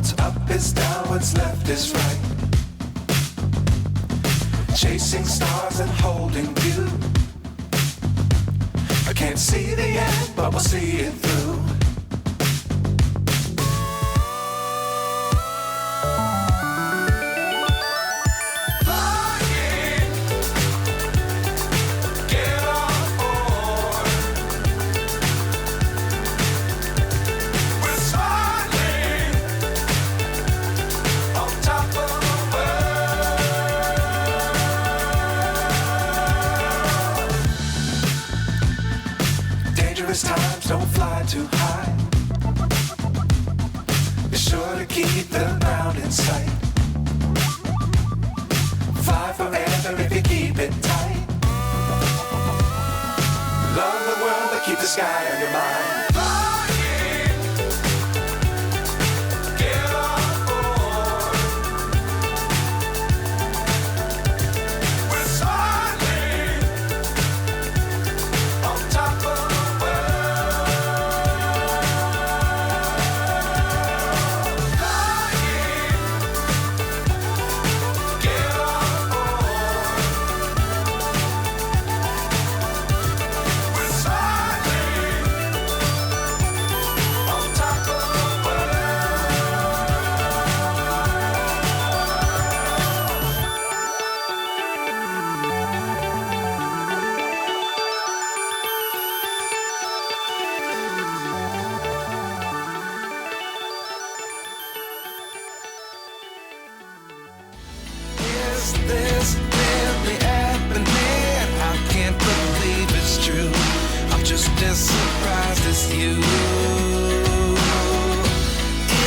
What's up is down, what's left is right. Chasing stars and holding you. I can't see the end, but we'll see it through. Times don't fly too high. Be sure to keep the ground in sight. Fly forever if you keep it tight. Love the world but keep the sky on your mind. This really happening? I can't believe it's true. I'm just as surprised as you.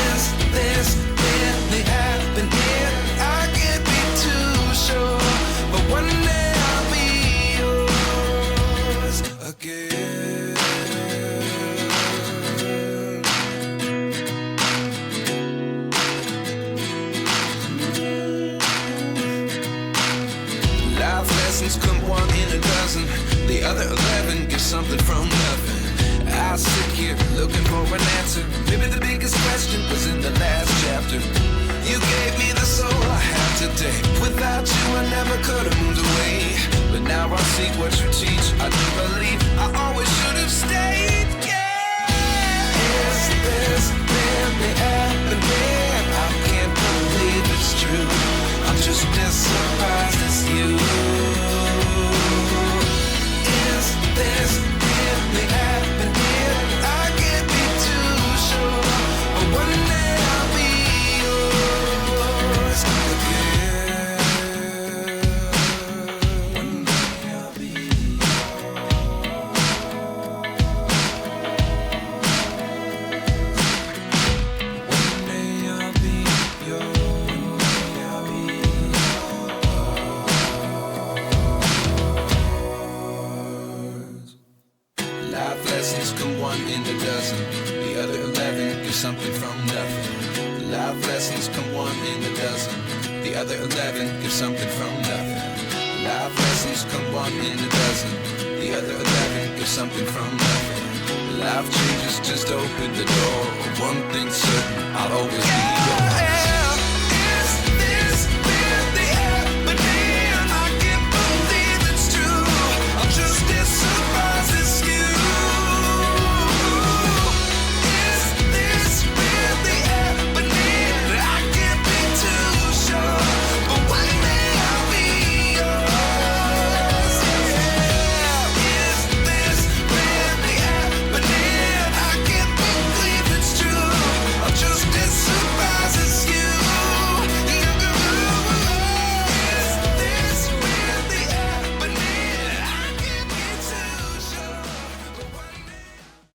Is this really happening? I can't be too sure, but one day I'll be yours again. Come one in a dozen, the other 11 get something from nothing. I sit here looking for an answer. Maybe the biggest question was in the last chapter. You gave me the soul I have today. Without you I never could have moved away. But now I see what you teach. I do believe I always should have stayed. Yeah. Is this really happening? I can't believe it's true. I'm just as surprised as you. This really happening? I can't be too sure, but one day I'll be yours again. One day I'll be yours. One day I'll be yours. One day I'll be Life lessons come one in a dozen. The other 11 get something from nothing. Life lessons come one in a dozen. The other 11 get something from nothing. Life lessons come one in a dozen. The other 11 get something from nothing. Life changes just open the door. One thing's certain, I'll always be yours.